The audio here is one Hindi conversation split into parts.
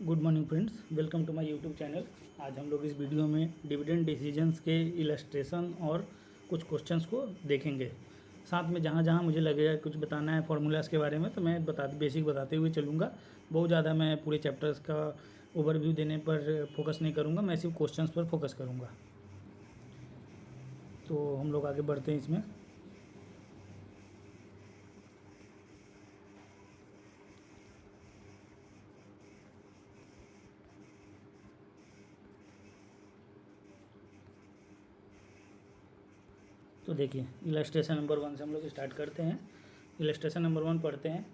Good morning friends, welcome to my YouTube channel. आज हम लोग इस वीडियो में डिविडेंड डिसीजंस के इलस्ट्रेशन और कुछ क्वेश्चंस को देखेंगे। साथ में जहाँ जहाँ मुझे लगेगा कुछ बताना है फार्मूलाज के बारे में तो मैं बेसिक बताते हुए चलूँगा। बहुत ज़्यादा मैं पूरे चैप्टर्स का ओवरव्यू देने पर फोकस नहीं करूँगा, मैं सिर्फ क्वेश्चंस पर फोकस करूँगा। तो हम लोग आगे बढ़ते हैं इसमें। तो देखिए, इलस्ट्रेशन नंबर 1 से हम लोग स्टार्ट करते हैं। इलस्ट्रेशन नंबर 1 पढ़ते हैं।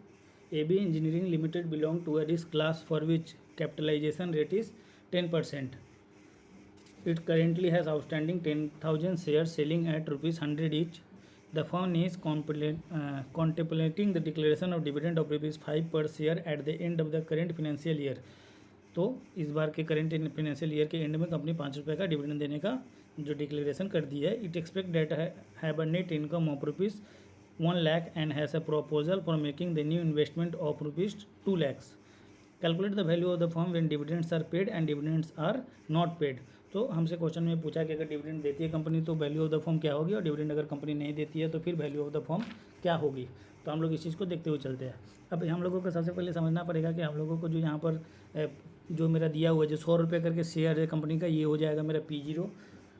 AB engineering limited belong to a risk class for which capitalization rate is 10%. It currently has outstanding 10,000 shares selling at ₹100 each. The firm is contemplating the declaration of dividend of ₹5 per share at the end of the current financial year. तो इस बार के करेंट फाइनेंशियल ईयर के एंड में कंपनी ₹5 का डिविडेंड देने का जो डिक्लेरेशन कर दी है। It expect that have a net income of ₹1 lakh and has a proposal for making the new investment of ₹2 lakhs. Calculate the value of the firm when dividends are paid and dividends are not paid. तो हमसे क्वेश्चन में पूछा कि अगर डिविडेंड देती है कंपनी तो वैल्यू ऑफ द फर्म क्या होगी, और डिविडेंड अगर कंपनी नहीं देती है तो फिर वैल्यू ऑफ द फर्म क्या होगी। तो हम लोग इस चीज़ को देखते हुए चलते हैं। अब हम लोगों को सबसे पहले समझना पड़ेगा कि हम लोगों को जो यहाँ पर जो मेरा दिया हुआ है जो ₹100 करके शेयर है कंपनी का, ये हो जाएगा मेरा P0।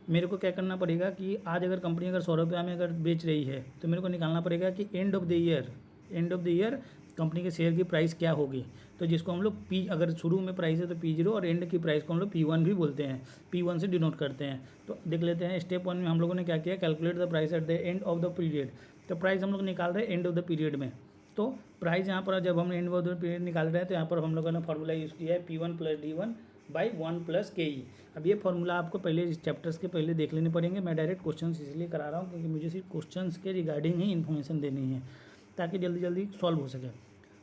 मेरे को क्या करना पड़ेगा कि आज अगर कंपनी अगर ₹100 में अगर बेच रही है तो मेरे को निकालना पड़ेगा कि and of the year company के शेयर की प्राइस क्या होगी। तो जिसको हम लोग P, अगर शुरू में प्राइस है तो P0 और एंड की प्राइस को हम लोग P1 भी बोलते हैं, P1 से डिनोट करते हैं। तो देख लेते हैं स्टेप 1 में हम लोगों ने क्या किया, calculate the price at the end of the period. तो प्राइस हम लोग निकाल रहे हैं एंड ऑफ द पीरियड में। तो प्राइस यहाँ पर जब हम एंड ऑफ द पीरियड निकाल रहे हैं तो यहाँ पर हम लोगों ने फार्मूला यूज़ किया है P1 + D1 by 1 + KE। अब ये फार्मूला आपको पहले इस चैप्टर्स के पहले देख लेने पड़ेंगे। मैं डायरेक्ट क्वेश्चंस इसलिए करा रहा हूँ क्योंकि मुझे सिर्फ क्वेश्चंस के रिगार्डिंग ही इन्फॉर्मेशन देनी है ताकि जल्दी जल्दी सॉल्व हो सके।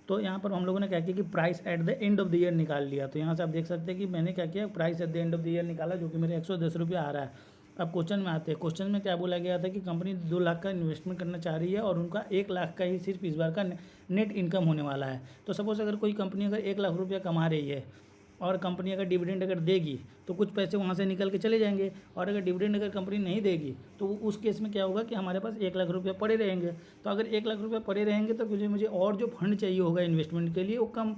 तो यहाँ पर हम लोगों ने क्या किया कि price at the end of the year निकाल लिया। तो यहाँ से आप देख सकते हैं कि मैंने क्या किया, price at the end of the year निकाला जो कि मेरे ₹110 आ रहा है। अब क्वेश्चन में आते हैं। क्वेश्चन में क्या बोला गया था कि कंपनी 2 लाख का इन्वेस्टमेंट करना चाह रही है और उनका 1 लाख का ही सिर्फ इस बार का नेट इनकम होने वाला है। तो सपोज अगर कोई कंपनी अगर 1 लाख रुपया कमा रही है और कंपनी अगर डिविडेंड अगर देगी तो कुछ पैसे वहाँ से निकल के चले जाएंगे, और अगर डिविडेंड अगर कंपनी नहीं देगी तो उस केस में क्या होगा कि हमारे पास 1 लाख रुपया पड़े रहेंगे। तो अगर 1 लाख रुपया पड़े रहेंगे तो मुझे और जो फंड चाहिए होगा इन्वेस्टमेंट के लिए वो कम,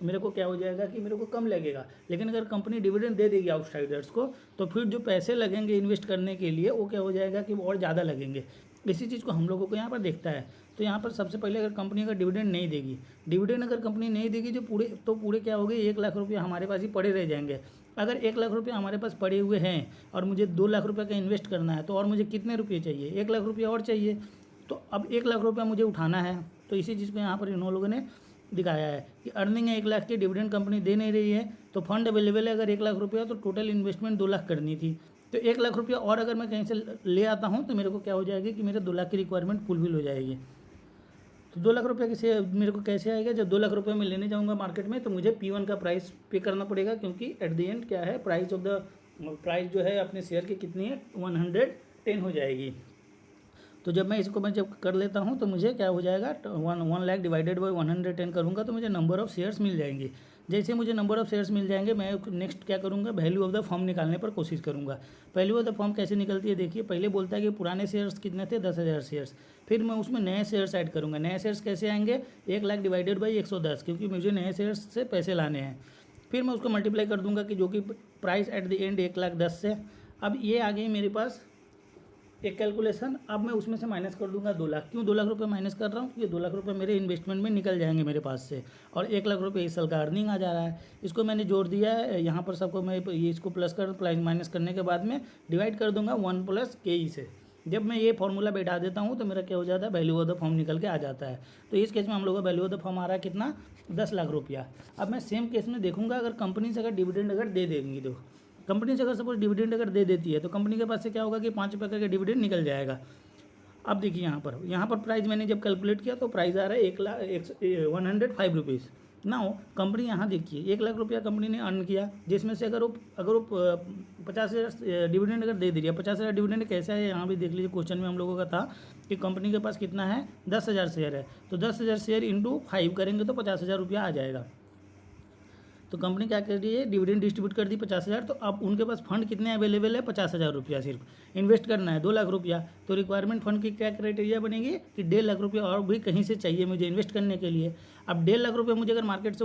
मेरे को क्या हो जाएगा कि मेरे को कम लगेगा। लेकिन अगर कंपनी डिविडेंड दे देगी आउटसाइडर्स को तो फिर जो पैसे लगेंगे इन्वेस्ट करने के लिए वो क्या हो जाएगा कि वो और ज़्यादा लगेंगे। इसी चीज़ को हम लोगों को यहाँ पर देखता है। तो यहाँ पर सबसे पहले अगर कंपनी अगर डिविडेंड नहीं देगी, डिविडेंड अगर कंपनी नहीं देगी जो पूरे क्या हो गए 1 लाख रुपया हमारे पास ही पड़े रह जाएंगे। अगर 1 लाख रुपया हमारे पास पड़े हुए हैं और मुझे 2 लाख रुपये का इन्वेस्ट करना है तो और मुझे कितने रुपये चाहिए, 1 लाख रुपया और चाहिए। तो अब 1 लाख रुपया मुझे उठाना है। तो इसी चीज़ को यहाँ पर इन लोगों ने दिखाया है कि अर्निंग है 1 लाख की, डिविडेंड कंपनी दे नहीं रही है तो फंड अवेलेबल है अगर 1 लाख रुपया, तो टोटल इन्वेस्टमेंट 2 लाख करनी थी। तो 1 लाख रुपया और अगर मैं कहीं से ले आता हूँ तो मेरे को क्या हो जाएगी कि मेरे 2 लाख की रिक्वायरमेंट फुलफिल हो जाएगी। तो 2 लाख रुपये कैसे मेरे को कैसे आएगा, जब 2 लाख रुपये मैं लेने जाऊँगा मार्केट में तो मुझे P1 का प्राइस पे करना पड़ेगा, क्योंकि एट द एंड क्या है प्राइस जो है अपने शेयर की कितनी है 110 हो जाएगी। तो जब मैं जब कर लेता हूँ तो मुझे क्या हो जाएगा 1 लाख डिवाइडेड बाई 110 करूँगा तो मुझे नंबर ऑफ़ शेयर्स मिल जाएंगे। जैसे मुझे नंबर ऑफ़ शेयर्स मिल जाएंगे मैं नेक्स्ट क्या करूँगा, वैल्यू ऑफ द फर्म निकालने पर कोशिश करूँगा। वैल्यू ऑफ द फर्म कैसे निकलती है देखिए, पहले बोलता है कि पुराने शेयर्स कितने थे 10,000 शेयर्स, फिर मैं उसमें नए शेयर्स ऐड करूँगा। नए शेयर्स कैसे आएंगे, 1 लाख डिवाइडेड बाई 110, क्योंकि मुझे नए शेयर्स से पैसे लाने हैं। फिर मैं उसको मल्टीप्लाई कर दूँगा कि जो कि प्राइस एट द एंड 1,10,000 से। अब ये आ गई मेरे पास एक कैलकुलेशन। अब मैं उसमें से माइनस कर दूंगा 2 लाख। क्यों 2 लाख रुपये माइनस कर रहा हूँ, क्योंकि 2 लाख रुपये मेरे इन्वेस्टमेंट में निकल जाएंगे मेरे पास से, और 1 लाख रुपये इस साल का अर्निंग आ जा रहा है। इसको मैंने जोड़ दिया है यहाँ पर सबको, मैं ये इसको प्लस माइनस करने के बाद में डिवाइड कर दूंगा 1 + KE से। जब मैं ये फार्मूला बैठा देता हूँ तो मेरा क्या हो जाता है, वैल्यू ऑफ द फर्म निकल के आ जाता है। तो इस केस में हम लोग का वैल्यू ऑफ द फर्म आ रहा है कितना, 10 लाख रुपया। अब मैं सेम केस में देखूंगा अगर कंपनी से अगर डिविडेंड अगर दे देंगी, तो कंपनी से अगर सपोज डिविडेंड अगर दे देती है तो कंपनी के पास से क्या होगा कि ₹5 का डिविडेंड निकल जाएगा। अब देखिए यहाँ पर प्राइस मैंने जब कैलकुलेट किया तो प्राइस आ रहा है 105 रुपीज़। ना कंपनी यहाँ देखिए 1 लाख रुपया कंपनी ने अर्न किया, जिसमें से अगर वो 50,000 डिविडेंड अगर दे दिया, 50,000 डिविडेंड कैसा है यहाँ भी देख लीजिए। क्वेश्चन में हम लोगों का था कि कंपनी के पास कितना है 10,000 शेयर है, तो 10,000 शेयर इंटू 5 करेंगे तो 50,000 रुपया आ जाएगा। तो कंपनी क्या कर रही है, डिविडेंड डिस्ट्रीब्यूट कर दी 50,000, तो अब उनके पास फंड कितने अवेलेबल है, 50,000 रुपया सिर्फ इन्वेस्ट करना है, 2 लाख रुपया। तो रिक्वायरमेंट फंड की क्या क्राइटेरिया बनेगी कि 1.5 लाख रुपया और भी कहीं से चाहिए मुझे इन्वेस्ट करने के लिए। अब 1.5 लाख रुपये मुझे अगर मार्केट से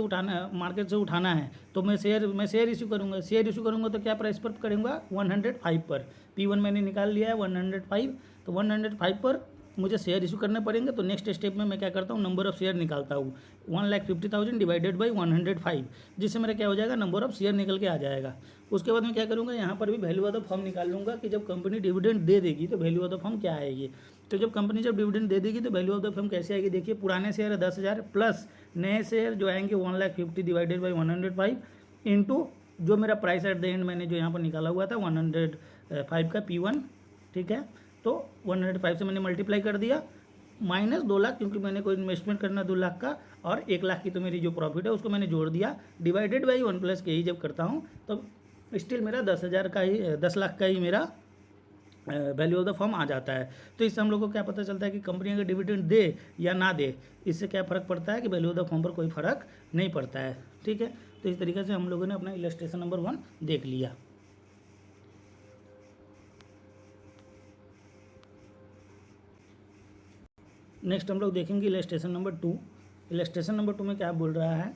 उठाना है तो मैं शेयर इशू करूँगा। शेयर इशू करूँगा तो क्या प्राइस पर करूँगा, 105 पर। P1 मैंने निकाल लिया है 105, तो 105 पर मुझे शेयर इशू करने पड़ेंगे। तो नेक्स्ट स्टेप में मैं क्या करता हूँ, नंबर ऑफ शेयर निकालता हूँ, 1,50,000 डिवाइडेड बाई 105, जिससे मेरा क्या हो जाएगा, नंबर ऑफ शेयर निकल के आ जाएगा। उसके बाद मैं क्या करूँगा, यहाँ पर भी वैल्यू ऑफ द फर्म निकाल लूँगा कि जब कंपनी डिविडेंड दे देगी तो वैल्यू ऑफ द फर्म क्या आएगी। तो जब कंपनी जब डिविडेंड दे देगी तो वैल्यू ऑफ द फर्म कैसे आएगी, देखिए पुराने शेयर है 10,000 प्लस नए शेयर जो आएंगे 1,50,000 डिवाइडेड बाई 105 इंटू जो मेरा प्राइस एट द एंड मैंने जो यहाँ पर निकाला हुआ था 105 का P1, ठीक है। तो 105 से मैंने मल्टीप्लाई कर दिया, माइनस 2 लाख क्योंकि मैंने कोई इन्वेस्टमेंट करना 2 लाख का, और 1 लाख की तो मेरी जो प्रॉफिट है उसको मैंने जोड़ दिया, डिवाइडेड बाई 1 प्लस के ही जब करता हूँ तो स्टिल मेरा 10,000 का ही 10 लाख का ही मेरा वैल्यू ऑफ द फर्म आ जाता है। तो इससे हम लोग को क्या पता चलता है कि कंपनी अगर डिविडेंड दे या ना दे, इससे क्या फ़र्क पड़ता है कि वैल्यू ऑफ द फर्म पर कोई फ़र्क नहीं पड़ता है, ठीक है। तो इस तरीके से हम लोगों ने अपना इलस्ट्रेशन नंबर 1 देख लिया। नेक्स्ट हम लोग देखेंगे इलस्ट्रेशन नंबर 2। इलस्ट्रेशन नंबर 2 में क्या बोल रहा है,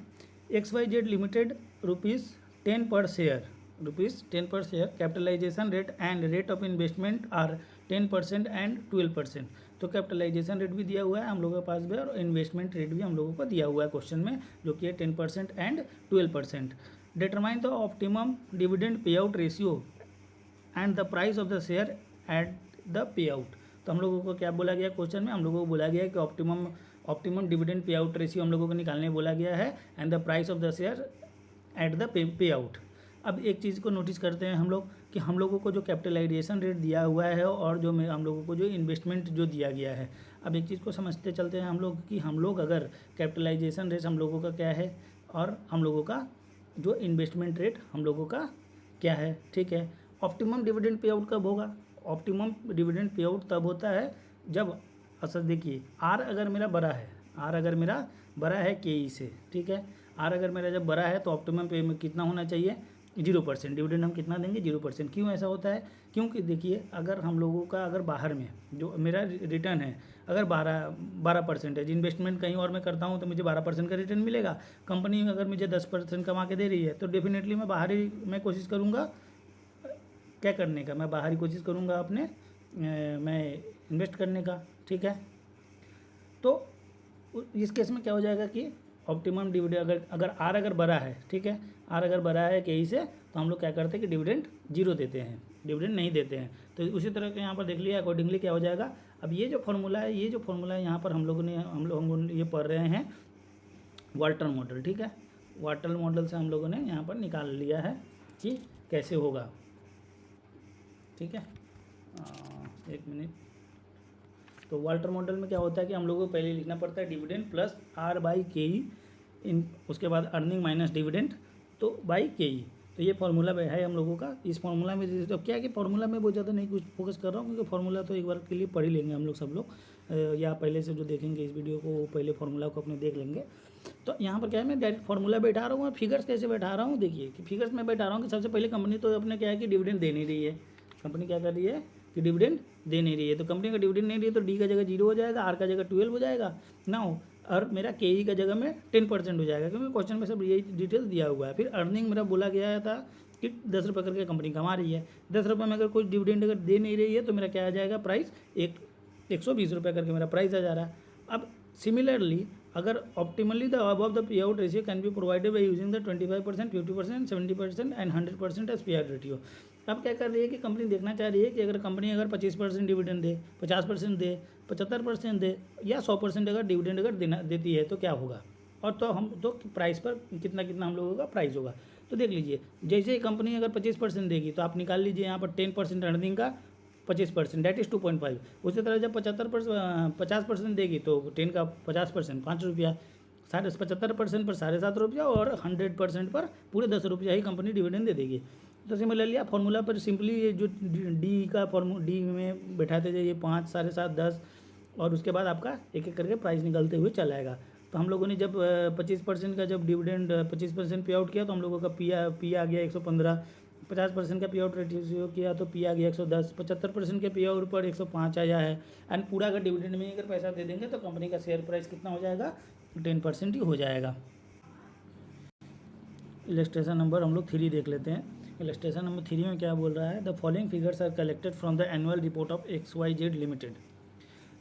XYZ limited ₹10 per share, ₹10 per share, capitalization rate and rate of investment are 10% and 12%। तो कैपिटलाइजेशन रेट भी दिया हुआ है हम लोगों के पास भी, और इन्वेस्टमेंट रेट भी हम लोगों को दिया हुआ है क्वेश्चन में, जो कि है 10% and 12%। Determine the optimum dividend पे out ratio and the price of the share at the pay out. तो हम लोगों को क्या बोला गया क्वेश्चन में, हम लोगों को बोला गया है कि ऑप्टिमम डिविडेंड पे आउट रेशियो हम लोगों को निकालने बोला गया है, and the price of the share at the pay out. अब एक चीज़ को नोटिस करते हैं हम लोग कि हम लोगों को जो कैपिटलाइजेशन रेट दिया हुआ है और जो हम लोगों को जो इन्वेस्टमेंट जो दिया गया है, अब एक चीज़ को समझते चलते हैं हम लोग कि हम लोग अगर कैपिटलाइजेशन रेट हम लोगों का क्या है और हम लोगों का जो इन्वेस्टमेंट रेट हम लोगों का क्या है, ठीक है। ऑप्टिमम डिविडेंड पे आउट कब होगा, ऑप्टिमम डिविडेंड पे आउट तब होता है जब, असल देखिए आर अगर मेरा बड़ा है, आर अगर मेरा बड़ा है के से, ठीक है। आर अगर मेरा जब बड़ा है तो ऑप्टिमम पे में कितना होना चाहिए, 0%। डिविडेंड हम कितना देंगे, 0%। क्यों ऐसा होता है, क्योंकि देखिए अगर हम लोगों का अगर बाहर में जो मेरा रिटर्न है अगर 12% है, इन्वेस्टमेंट कहीं और मैं करता हूँ तो मुझे 12% का रिटर्न मिलेगा। कंपनी अगर मुझे 10% कमा के दे रही है तो डेफिनेटली मैं बाहर ही मैं कोशिश करूँगा क्या करने का, मैं बाहर ही कोशिश करूँगा अपने मैं इन्वेस्ट करने का, ठीक है। तो इस केस में क्या हो जाएगा कि ऑप्टिमम डिविडेंड अगर आर अगर बड़ा है, ठीक है, आर अगर बड़ा है के से, तो हम लोग क्या करते हैं कि डिविडेंड 0 देते हैं, डिविडेंड नहीं देते हैं। तो उसी तरह के यहाँ पर देख लिया अकॉर्डिंगली क्या हो जाएगा। अब ये जो फॉर्मूला है यहाँ पर हम लोग ये पढ़ रहे हैं वाल्टर मॉडल, ठीक है। वाल्टर मॉडल से हम लोगों ने यहाँ पर निकाल लिया है कि कैसे होगा, ठीक है। एक मिनट। तो वाल्टर मॉडल में क्या होता है कि हम लोगों को पहले लिखना पड़ता है डिविडेंड प्लस आर बाई के ई, इन उसके बाद अर्निंग माइनस डिविडेंड तो बाई के ई। तो ये फार्मूला है हम लोगों का। इस फार्मूला में तो क्या है कि फार्मूला में बहुत ज़्यादा नहीं कुछ फोकस कर रहा हूँ, क्योंकि फार्मूला तो एक बार के लिए पढ़ ही लेंगे हम लोग सब लोग, या पहले से जो देखेंगे इस वीडियो को पहले फार्मूला को अपने देख लेंगे। तो यहाँ पर क्या है, मैं डायरेक्ट फार्मूला बैठा रहा हूँ और फिगर्स कैसे बैठा रहा हूँ, देखिए कि फिगर्स में बैठा रहा हूँ कि सबसे पहले कंपनी तो अपने क्या है कि डिविडेंड दे नहीं रही है, कंपनी क्या कर रही है कि डिविडेंड दे नहीं रही है। तो कंपनी का डिविडेंड नहीं रही है तो डी का जगह 0 हो जाएगा, आर का जगह 12 हो जाएगा ना, और मेरा के ई का जगह में 10% हो जाएगा, क्योंकि क्वेश्चन में सब यही डिटेल दिया हुआ है। फिर अर्निंग मेरा बोला गया था कि 10 रुपये करके कंपनी कमा रही है, 10 रुपये में अगर कोई डिविडेंड अगर दे नहीं रही है तो मेरा क्या आ जाएगा प्राइस, 120 रुपये करके मेरा प्राइस आ जा रहा है। अब सिमिलरली अगर optimally the above the pay out ratio can be provided by using the 25%, 50%, 70% and 100% as pay out ratio. अब क्या कर रही है कि कंपनी देखना चाह रही है कि अगर कंपनी अगर 25% डिविडेंड दे, 50% दे, 75% दे या 100% अगर डिविडेंड अगर देती है तो क्या होगा, और तो हम तो प्राइस पर कितना कितना हम लोगों का प्राइस होगा। तो देख लीजिए, जैसे ही कंपनी अगर 25% देगी तो आप निकाल लीजिए यहाँ पर 10% अर्निंग का 25% दैट इज़ 2.5। उसी तरह जब 50% देगी तो 10 का 50% 5 रुपया, 75% पर 7.5 रुपया और 100% पर पूरे 10 रुपया ही कंपनी डिविडेंड दे देगी। तो सिमिलरली आप फॉर्मूला पर सिंपली ये जो डी का डी में बैठाते जाइए 5, 7.5, 10 और उसके बाद आपका एक एक करके प्राइस निकलते हुए चला आएगा। तो हम लोगों ने जब 25% का जब डिविडेंड 25% पे आउट किया तो हम लोगों का पी आ गया 115, 50% का पे आउट रेशियो किया तो पी आ गया 110, 75% के पे आउट पर 105 आया है। एंड पूरा अगर डिविडेंड में अगर पैसा दे देंगे तो कंपनी का शेयर प्राइस कितना हो जाएगा, 10% ही हो जाएगा। इलस्ट्रेशन नंबर हम लोग 3 देख लेते हैं। इलस्ट्रेशन नंबर 3 में क्या बोल रहा है, the following figures are collected from the annual report of XYZ limited.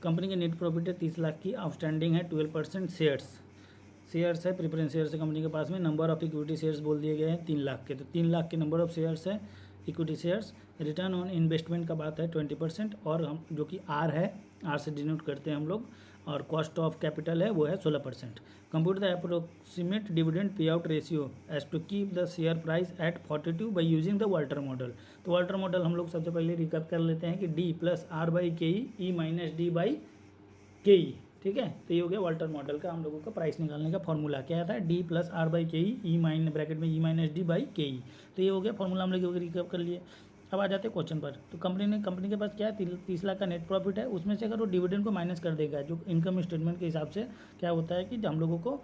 Company की नेट प्रॉफिट है 30 लाख की, आउटस्टैंडिंग है 12% शेयर्स है, प्रेफरेंस शेयर्स है कंपनी के पास में। नंबर ऑफ इक्विटी शेयर्स बोल दिए गए हैं 3 लाख के, तो 3 लाख के नंबर ऑफ शेयर्स है equity shares. Return on investment का बात है 20%, और हम जो कि आर है, आर से डिनोट करते हैं हम लोग, और कॉस्ट ऑफ कैपिटल है वो है 16%। कंप्यूट द अप्रोक्सीमेट डिविडेंड पे out ratio as to keep the share price at 42 by using the Walter model. तो वाल्टर मॉडल हम लोग सबसे पहले रिकैप कर लेते हैं कि डी प्लस आर बाई के ई माइनस डी बाई के ई, ठीक है। तो ये हो गया वाल्टर मॉडल का हम लोगों का प्राइस निकालने का फॉर्मूला। क्या था, डी प्लस आर बाई के ई माइनस ब्रैकेट में ई माइनस डी बाई के ई। तो ये हो गया फॉर्मूला, हम लोग रिकैप कर लिए। अब आ जाते हैं क्वेश्चन पर। तो कंपनी के पास क्या है, 30 लाख का नेट प्रॉफिट है, उसमें से अगर वो डिविडेंड को माइनस कर देगा, जो इनकम स्टेटमेंट के हिसाब से क्या होता है कि हम लोगों को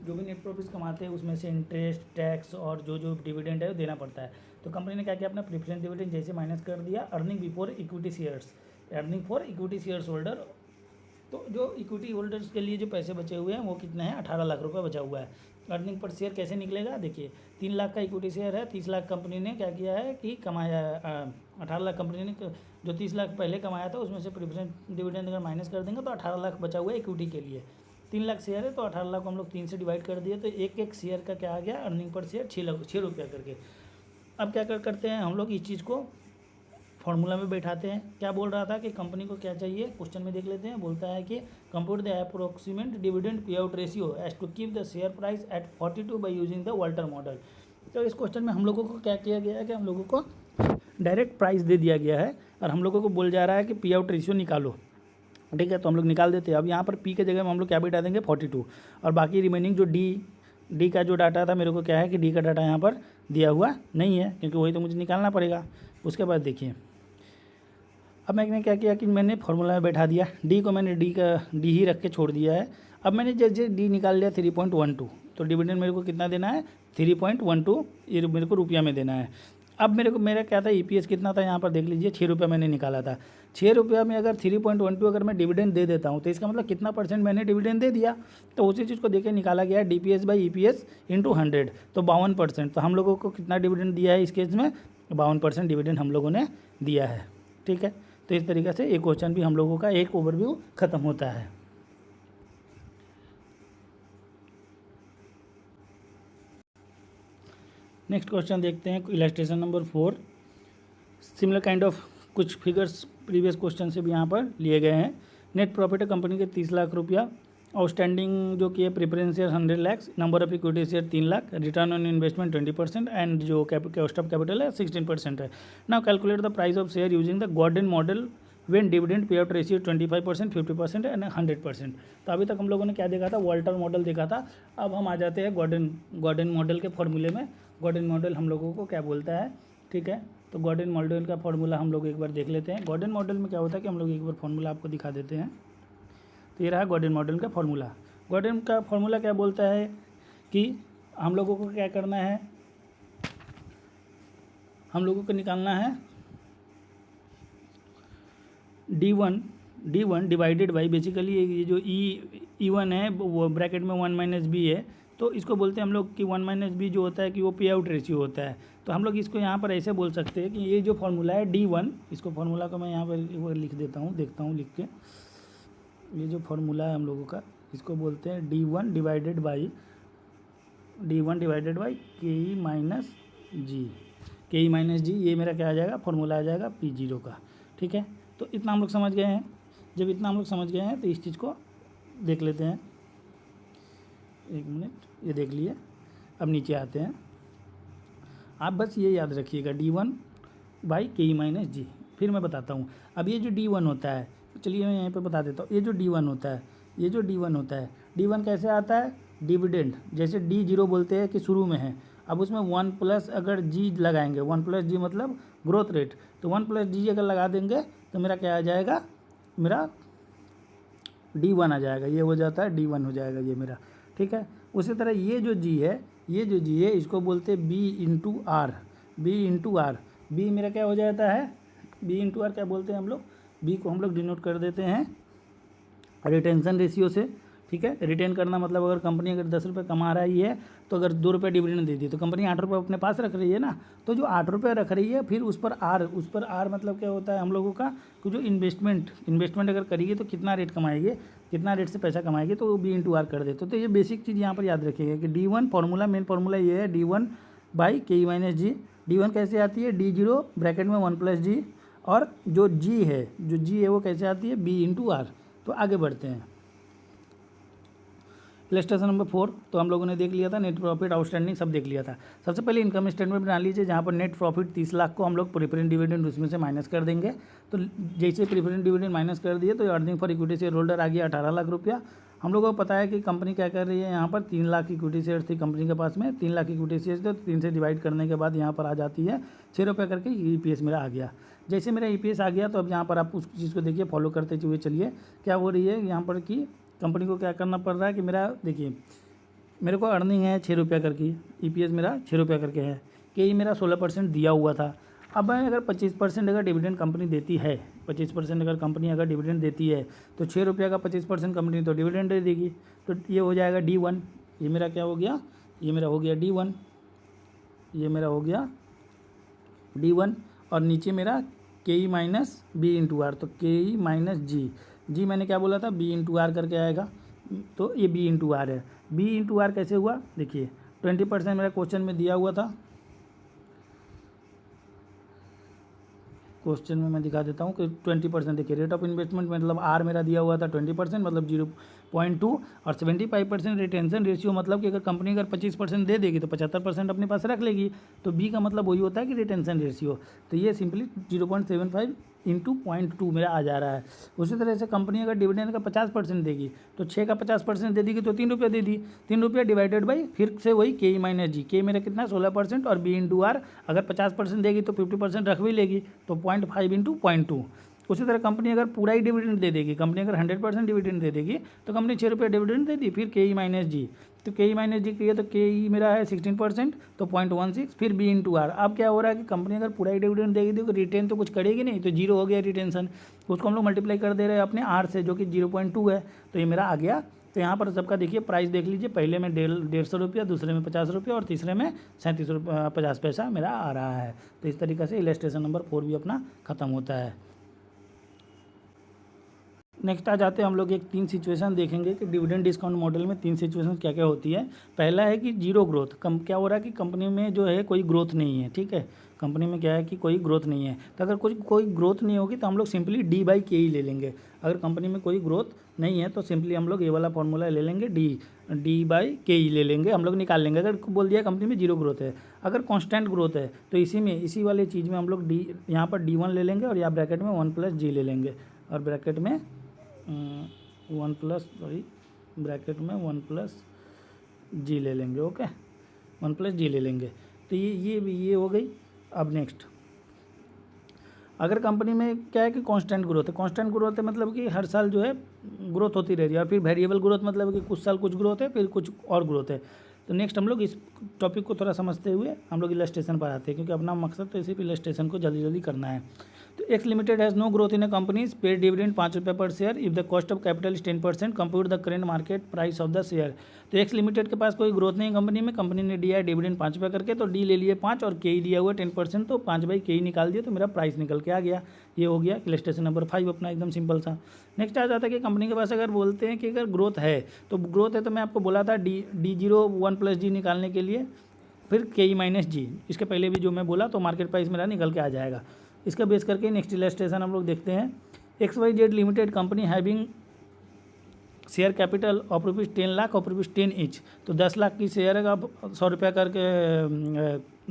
जो भी नेट प्रॉफिट कमाते हैं उसमें से इंटरेस्ट, टैक्स और जो डिविडेंड है वो देना पड़ता है। तो कंपनी ने क्या किया, अपना प्रेफरेंस डिविडेंड जैसे माइनस कर दिया, earning before equity shares, earning for equity shares holder. तो जो इक्विटी होल्डर्स के लिए जो पैसे बचे हुए हैं वो कितने हैं, 18 लाख रुपये बचा हुआ है। अर्निंग पर शेयर कैसे निकलेगा, देखिए 3 लाख का इक्विटी शेयर है, 30 लाख कंपनी ने क्या किया है कि कमाया, 18 लाख कंपनी ने जो 30 लाख पहले कमाया था उसमें से प्रेफरेंस डिविडेंड अगर माइनस कर देंगे तो 18 लाख बचा हुआ है इक्विटी के लिए। 3 लाख शेयर है तो 18 लाख को हम लोग 3 से डिवाइड कर दिए, तो एक शेयर का क्या आ गया, अर्निंग पर शेयर 6 रुपया करके। अब क्या करते हैं हम लोग, इस चीज़ को फॉर्मूला में बैठाते हैं। क्या बोल रहा था कि कंपनी को क्या चाहिए, क्वेश्चन में देख लेते हैं। बोलता है कि कंप्यूट द अप्रोक्सीमेट डिविडेंड पे out ratio as to keep the share price at 42 by using the Walter model. तो इस क्वेश्चन में हम लोगों को क्या किया गया है कि हम लोगों को डायरेक्ट प्राइस दे दिया गया है और हम लोगों को बोल जा रहा है कि पे आउट रेशियो निकालो, ठीक है। तो हम लोग निकाल देते हैं। अब यहाँ पर पी के जगह में हम लोग क्या बैठा देंगे, 42, और बाकी रिमेनिंग जो डी का जो डाटा था, मेरे को क्या है कि डी का डाटा यहाँ पर दिया हुआ नहीं है क्योंकि वही तो मुझे निकालना पड़ेगा। उसके बाद देखिए, अब मैंने क्या किया कि मैंने फॉर्मूला में बैठा दिया, डी को मैंने डी ही रख के छोड़ दिया है। अब मैंने जैसे डी निकाल लिया 3.12, तो डिविडेंड मेरे को कितना देना है, 3.12, ये मेरे को रुपया में देना है। अब मेरा क्या था, ईपीएस कितना था, यहाँ पर देख लीजिए 6 रुपया मैंने निकाला था। 6 रुपया में अगर 3.12 अगर मैं डिविडेंड दे देता हूँ तो इसका मतलब कितना परसेंट मैंने डिविडेंड दे दिया। तो उसी चीज़ को देखे निकाला गया DPS बाई EPS इंटू 100, तो 52%। तो हम लोगों को कितना डिविडेंड दिया है इस केस में, 52% डिविडेंड हम लोगों ने दिया है, ठीक है। तो इस तरीके से एक क्वेश्चन भी हम लोगों का एक ओवरव्यू खत्म होता है। नेक्स्ट क्वेश्चन देखते हैं, illustration number 4। Similar kind of कुछ फिगर्स प्रीवियस क्वेश्चन से भी यहाँ पर लिए गए हैं। नेट प्रॉफिट है कंपनी के 30 लाख रुपया, आउटस्टैंडिंग जो कि है preference share 100 lakh, number of equity share 3 lakh, return on investment 20% and जो कॉस्ट ऑफ कैपिटल है 16% है। Now calculate the price of share using the Gordon model when dividend पे आउट रेशियो 25%, 50% एंड 100%। तो अभी तक हम लोगों ने क्या देखा था, वाल्टर मॉडल देखा था। अब हम आ जाते हैं गॉर्डन मॉडल के फॉर्मूले में। गॉर्डन मॉडल हम लोगों को क्या बोलता है, ठीक है। तो गॉर्डन मॉडल का फॉर्मूला हम लोग एक बार देख लेते हैं। गॉर्डन मॉडल में क्या होता है कि हम लोग एक बार फॉर्मूला आपको दिखा देते हैं। तो ये रहा गॉर्डन मॉडल का फॉर्मूला। गॉर्डन का फॉर्मूला क्या बोलता है कि हम लोगों को क्या करना है, हम लोगों को निकालना है D1 डिवाइडेड बाई, बेसिकली ये जो E1 है वो ब्रैकेट में 1 - B है, तो इसको बोलते हैं हम लोग कि 1 - B जो होता है कि वो पे आउट रेशियो होता है। तो हम लोग इसको यहाँ पर ऐसे बोल सकते हैं कि ये जो फार्मूला है D1, इसको फार्मूला को मैं यहाँ पर एक बार लिख देता हूँ, देखता हूँ लिख के। ये जो फार्मूला है हम लोगों का, इसको बोलते हैं D1 divided by KE minus G, ये मेरा क्या आ जाएगा, फार्मूला आ जाएगा P0 का, ठीक है। तो इतना हम लोग समझ गए हैं। जब इतना हम लोग समझ गए हैं तो इस चीज़ को देख लेते हैं। एक मिनट, ये देख लिए। अब नीचे आते हैं। आप बस ये याद रखिएगा D1 by KE minus G। फिर मैं बताता हूँ। अब ये जो D1 होता है, चलिए मैं यहाँ पे बता देता हूँ। ये जो D1 होता है, D1 कैसे आता है, डिविडेंड, जैसे D0 बोलते हैं कि शुरू में है। अब उसमें 1 प्लस अगर G लगाएंगे, 1 प्लस G मतलब ग्रोथ रेट, तो 1 प्लस G अगर लगा देंगे तो मेरा क्या आ जाएगा, मेरा D1 आ जाएगा, ये हो जाता है D1 हो जाएगा ये मेरा, ठीक है। उसी तरह ये जो G है, ये जो G है इसको बोलते हैं B into R, B into R. B मेरा क्या हो जाता है, B इंटू आर क्या बोलते हैं हम लोग, B को हम लोग डिनोट कर देते हैं रिटेंशन रेशियो से, ठीक है। रिटेन करना मतलब अगर कंपनी अगर 10 रुपये कमा रही है तो अगर 2 रुपये डिविडेंड दे दी तो कंपनी 8 रुपये अपने पास रख रही है ना, तो जो 8 रुपये रख रही है फिर उस पर आर मतलब क्या होता है हम लोगों का कि जो इन्वेस्टमेंट अगर करेगी तो कितना रेट कमाएगी, कितना रेट से पैसा कमाएगी, तो वो B इंटू आर कर देते। तो ये बेसिक चीज़ यहाँ पर याद रखिएगा कि D1 फार्मूला, मेन फार्मूला ये है D1 बाई के माइनस जी। D1 कैसे आती है, D0 ब्रैकेट में 1 प्लस जी, और जो G है वो कैसे आती है B इंटू आर। तो आगे बढ़ते हैं, इलस्ट्रेशन नंबर 4 तो हम लोगों ने देख लिया था, नेट प्रॉफिट आउटस्टैंडिंग सब देख लिया था। सबसे पहले इनकम स्टेटमेंट बना लीजिए, जहाँ पर नेट प्रॉफिट 30 लाख को हम लोग प्रेफरेंस डिविडेंड उसमें से माइनस कर देंगे। तो जैसे प्रेफरेंस डिविडेंड माइनस कर दिए तो earning for equity share holder आ गया 18 लाख रुपया। हम लोगों को पता है कि कंपनी क्या कर रही है, यहाँ पर 3 लाख इक्विटी शेयर थी कंपनी के पास में, 3 लाख इक्विटी शेयर थे, तो 3 से डिवाइड करने के बाद यहाँ पर आ जाती है 6 रुपये करके EPS मेरा आ गया। जैसे मेरा EPS आ गया तो अब यहाँ पर आप उस चीज़ को देखिए, फॉलो करते हुए चलिए क्या हो रही है यहाँ पर कि कंपनी को क्या करना पड़ रहा है कि मेरा देखिए मेरे को अर्निंग है 6 रुपया करके, EPS मेरा 6 रुपया करके है, कि मेरा 16% दिया हुआ था। अब मैं अगर 25% अगर डिविडेंड कंपनी देती है, 25% अगर कंपनी अगर डिविडेंड देती है तो 6 रुपये का 25% कंपनी तो डिविडेंड दे देगी, तो ये हो जाएगा D1। ये मेरा क्या हो गया, ये मेरा हो गया D1, ये मेरा हो गया D1, और नीचे मेरा KE minus B into R, तो KE माइनस जी मैंने क्या बोला था B इंटू आर करके आएगा, तो ये B इंटू आर है। B इंटू आर कैसे हुआ, देखिए 20% मेरा क्वेश्चन में दिया हुआ था, क्वेश्चन में मैं दिखा देता हूँ कि 20% देखिए रेट ऑफ इन्वेस्टमेंट मतलब आर मेरा दिया हुआ था 20% मतलब 0.2, और 75% रिटेंशन रेशियो मतलब कि अगर कंपनी अगर 25% दे देगी तो 75% अपने पास रख लेगी, तो बी का मतलब वही होता है कि रिटेंशन रेशियो। तो ये सिंपली 0.75 इंटू 0.2 मेरा आ जा रहा है। उसी तरह से कंपनी अगर डिविडेंड का 50% देगी तो 6 का 50% दे देगी तो 3 रुपये दे दी, 3 रुपये डिवाइडेड बाई फिर से वही KE माइनस जी, के मेरा कितना 16%, और B इंटू आर अगर 50% देगी तो 50% रख भी लेगी, तो 0.5 इंटू 0.2। उसी तरह कंपनी अगर पूरा ही डिविडेंड दे देगी, कंपनी अगर 100% डिविडेंड दे देगी तो कंपनी 6 रुपये डिविडेंड दे दी, फिर KE माइनस जी, तो KE माइनस जी किया तो KE मेरा है 16%, तो 0.16, फिर B इंटू आर। अब क्या हो रहा है कि कंपनी अगर पूरा ही डिविडेंड देगी तो रिटेन तो कुछ करेगी नहीं, तो 0 हो गया रिटेंशन, उसको हम लोग मल्टीप्लाई कर दे रहे हैं अपने R से जो कि 0.2 है, तो ये मेरा आ गया। तो यहाँ पर सबका देखिए प्राइस देख लीजिए, पहले में 150 रुपया, दूसरे में 50 रुपया, और तीसरे में 37 रुपये 50 पैसा मेरा आ रहा है। तो इस तरीके से इलस्ट्रेशन नंबर 4 भी अपना ख़त्म होता है। नेक्स्ट आ जाते हैं हम लोग, एक 3 सिचुएशन देखेंगे कि डिविडेंड डिस्काउंट मॉडल में 3 सिचुएशन क्या क्या होती है। पहला है कि जीरो ग्रोथ, क्या हो रहा है कि कंपनी में जो है कोई ग्रोथ नहीं है, ठीक है, कंपनी में क्या है कि कोई ग्रोथ नहीं है, तो अगर कोई ग्रोथ नहीं होगी तो हम लोग सिंपली D/KE ले लेंगे। अगर कंपनी में कोई ग्रोथ नहीं है तो सिंपली हम लोग ये वाला फॉर्मूला ले लेंगे, D/KE ले लेंगे, हम लोग निकाल लेंगे। अगर बोल दिया कंपनी में जीरो ग्रोथ है, अगर कांस्टेंट ग्रोथ है तो इसी वाले चीज़ में हम लोग यहाँ पर D1 ले लेंगे, और यहाँ ब्रैकेट में 1 प्लस जी ले लेंगे, और ब्रैकेट में 1 प्लस जी ले लेंगे, ओके 1 प्लस जी ले लेंगे। तो ये हो गई। अब नेक्स्ट, अगर कंपनी में क्या है कि कांस्टेंट ग्रोथ है, कांस्टेंट ग्रोथ है मतलब कि हर साल जो है ग्रोथ होती रह रही है, और फिर वेरिएबल ग्रोथ मतलब कि कुछ साल कुछ ग्रोथ है फिर कुछ और ग्रोथ है। तो नेक्स्ट हम लोग इस टॉपिक को थोड़ा समझते हुए हम लोग इलस्ट्रेशन पर आते हैं, क्योंकि अपना मकसद तो सिर्फ इलस्ट्रेशन को जल्दी जल्दी करना है। तो X limited has no growth in a companies, paid dividend 5 रुपये per share, if the cost of capital is 10%, compute the current market price of the share. तो एक्स लिमिटेड के पास कोई ग्रोथ नहीं है कंपनी में, कंपनी ने दिया है डिविडेंड 5 रुपये करके, तो डी ले लिए 5 और KE दिया हुआ 10%, तो 5/KE निकाल दिया तो मेरा प्राइस निकल के आ गया। ये हो गया इलस्ट्रेशन नंबर 5 अपना, एकदम सिंपल सा। नेक्स्ट आ जाता है कि कंपनी के पास अगर बोलते हैं कि अगर ग्रोथ है तो मैं आपको बोला था D0 1 प्लस जी निकालने के लिए, फिर KE माइनस जी, इसके पहले भी जो मैं बोला तो मार्केट प्राइस मेरा निकल के आ जाएगा। इसका बेस करके नेक्स्ट इलस्ट्रेशन हम लोग देखते हैं। XYZ limited company having share capital of ₹10 lakh of ₹10 each, तो 10 लाख की शेयर का 100 रुपया करके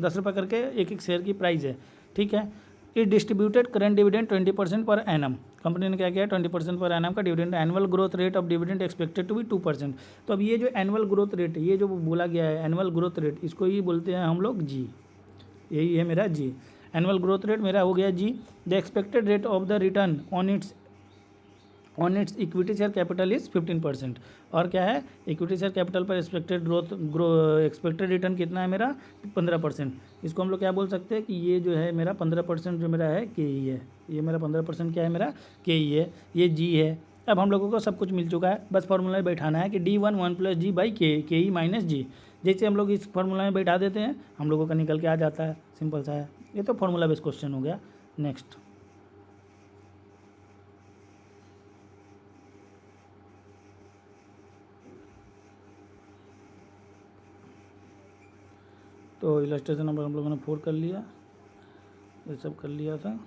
10 रुपये करके एक शेयर की प्राइस है, ठीक है। It distributed current dividend 20% per annum, company ने क्या किया 20% पर एनम का dividend, annual growth rate of dividend expected to be 2%। तो अब ये जो एनुअल ग्रोथ रेट है, ये जो बोला गया है एनुअल ग्रोथ रेट, इसको ही बोलते हैं हम लोग जी, यही है मेरा जी। एनुअल ग्रोथ रेट मेरा हो गया जी। The expected rate of the return on its equity share capital is 15%। और क्या है, इक्विटी शेयर कैपिटल पर एक्सपेक्टेड रिटर्न कितना है मेरा 15%। इसको हम लोग क्या बोल सकते हैं कि ये जो है मेरा 15% जो मेरा है के ई है, ये मेरा 15% क्या है मेरा के ई है, ये जी है। अब हम लोगों को सब कुछ मिल चुका है, बस फॉर्मूला में बैठाना है कि D1 प्लस जी बाई के ई माइनस जी। जैसे हम लोग इस फॉर्मूला में बैठा देते हैं हम लोगों का निकल के आ जाता है, सिंपल सा है। ये तो फॉर्मूला बेस्ड क्वेश्चन हो गया। नेक्स्ट, तो इलस्ट्रेशन नंबर हम लोगों ने 4 कर लिया, ये सब कर लिया था,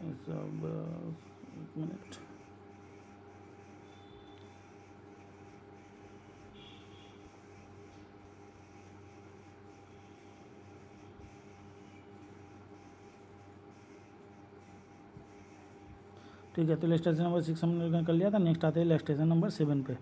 ये सब 1 मिनट। ठीक है, तो इलस्ट्रेशन नंबर 6 हमने कर लिया था। नेक्स्ट आते हैं इलस्ट्रेशन नंबर 7 पे।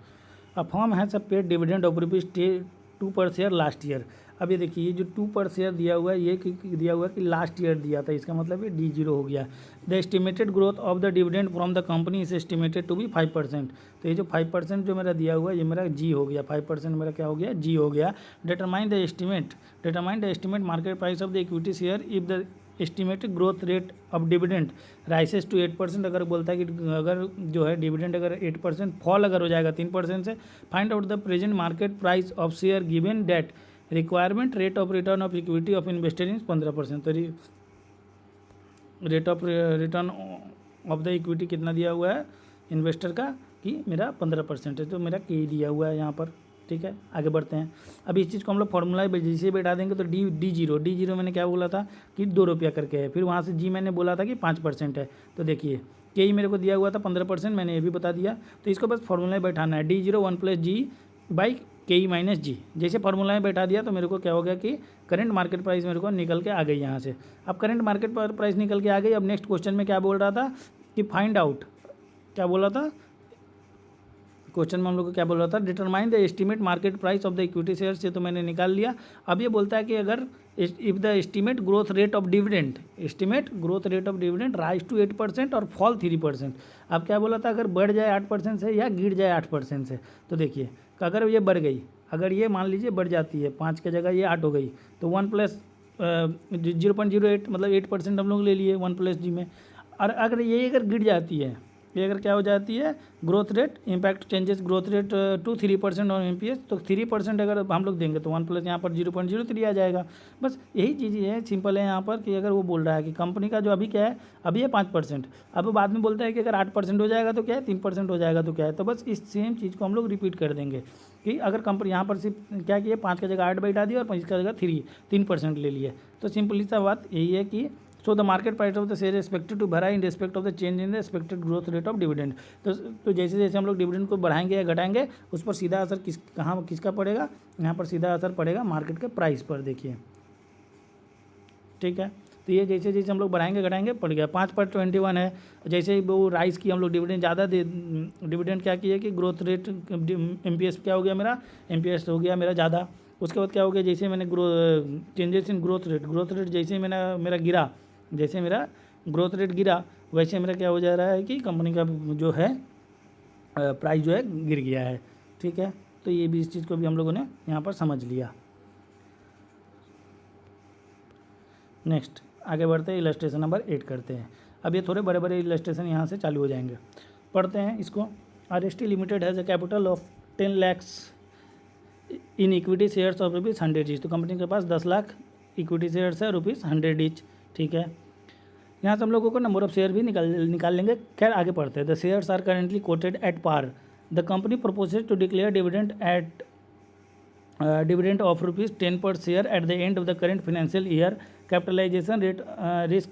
A firm has a paid dividend of ₹2 पर शेयर लास्ट ईयर। अब ये देखिए, ये जो 2 पर शेयर दिया हुआ है, ये दिया हुआ है कि लास्ट ईयर दिया था, इसका मतलब ये D0 हो गया। The estimated growth of the dividend from the company is estimated to be 5%। तो ये जो 5% जो मेरा दिया हुआ है, ये मेरा जी हो गया, 5% मेरा क्या हो गया, जी हो गया। Determine the estimate market price of the equity share if the estimated growth rate of dividend rises to 8%। अगर बोलता है कि अगर जो है डिविडेंड अगर 8% फॉल अगर हो जाएगा 3% से, find out the present market price of share given that requirement rate of return of equity of investor in 15%। तो rate of return of the equity कितना दिया हुआ है इन्वेस्टर का कि मेरा 15% है, तो मेरा के दिया हुआ है यहाँ पर। ठीक है, आगे बढ़ते हैं। अब इस चीज़ को हम लोग फॉर्मूला जैसे बैठा देंगे तो डी जीरो मैंने क्या बोला था कि ₹2 करके है, फिर वहाँ से जी मैंने बोला था कि 5% है। तो देखिए के ई मेरे को दिया हुआ था 15%, मैंने ये भी बता दिया। तो इसको बस फॉर्मूला में बैठाना है, D0 1 प्लस जी बाई के ई माइनस जी। जैसे फॉर्मूला में बैठा दिया तो मेरे को क्या हो गया कि करंट मार्केट प्राइस मेरे को निकल के आ गई यहाँ से। अब करंट मार्केट प्राइस निकल के आ गई। अब नेक्स्ट क्वेश्चन में क्या बोल रहा था कि फाइंड आउट, क्या बोला था क्वेश्चन में हम लोग को, क्या बोल रहा था, determine the estimate market price of the equity share से, तो मैंने निकाल लिया। अब ये बोलता है कि अगर if the estimate growth rate of dividend raise to 8% और फॉल 3%। अब क्या बोला था, अगर बढ़ जाए 8% से या गिर जाए 8% से। तो देखिए अगर ये बढ़ गई, अगर ये मान लीजिए बढ़ जाती है 5 की जगह ये 8 हो गई, तो 1 प्लस 0.08 मतलब 8% हम लोग ले लिए 1 प्लस जी में। और अगर ये अगर गिर जाती है, ये अगर क्या हो जाती है, growth rate impact changes growth rate to 3% और MPS, तो 3% अगर हम लोग देंगे तो 1 प्लस यहाँ पर 0.03 आ जाएगा। बस यही चीज़ है, सिंपल है यहाँ पर कि अगर वो बोल रहा है कि कंपनी का जो अभी क्या है, अभी है 5%, अब बाद में बोलता है कि अगर 8% हो जाएगा तो क्या है, 3% हो जाएगा तो क्या है। तो बस इस सेम चीज़ को हम लोग रिपीट कर देंगे कि अगर कंपनी यहाँ पर सिर्फ क्या किया, 5 की जगह 8 बैठा दिया और 5 की जगह 3% ले लिए। तो सिंपली सा बात यही है कि so the market price of the share is expected to vary in respect of the change in the expected growth rate of dividend। तो जैसे जैसे हम लोग डिविडेंड को बढ़ाएंगे या घटाएंगे उस पर सीधा असर किसका पड़ेगा, यहाँ पर सीधा असर पड़ेगा मार्केट के प्राइस पर। देखिए ठीक है, तो ये जैसे जैसे हम लोग बढ़ाएंगे घटाएंगे पड़ गया। 5/21 है, जैसे ही वो राइस की हम लोग डिविडेंड ज़्यादा डिविडेंड क्या किए कि ग्रोथ रेट MPS क्या हो गया मेरा, MPS हो गया मेरा ज़्यादा। उसके बाद क्या हो गया, जैसे मैंने चेंजेस इन ग्रोथ रेट जैसे मेरा गिरा, जैसे मेरा ग्रोथ रेट गिरा वैसे मेरा क्या हो जा रहा है कि कंपनी का जो है प्राइस जो है गिर गया है। ठीक है, तो ये भी इस चीज़ को भी हम लोगों ने यहाँ पर समझ लिया। नेक्स्ट आगे बढ़ते हैं, इलस्ट्रेशन नंबर 8 करते हैं। अब ये थोड़े बड़े बड़े इलस्ट्रेशन यहाँ से चालू हो जाएंगे, पढ़ते हैं इसको। RST limited has a capital of 10 lakh in equity shares of ₹100 each. तो कंपनी के पास 10 लाख इक्विटी शेयर्स है ₹100 ईच। ठीक है, यहाँ से हम लोगों को नंबर ऑफ शेयर भी निकाल लेंगे। खैर आगे पढ़ते हैं। The shares are currently quoted at par. The company proposes to declare dividend of ₹10 per share at the end of the current financial year. Capitalization rate risk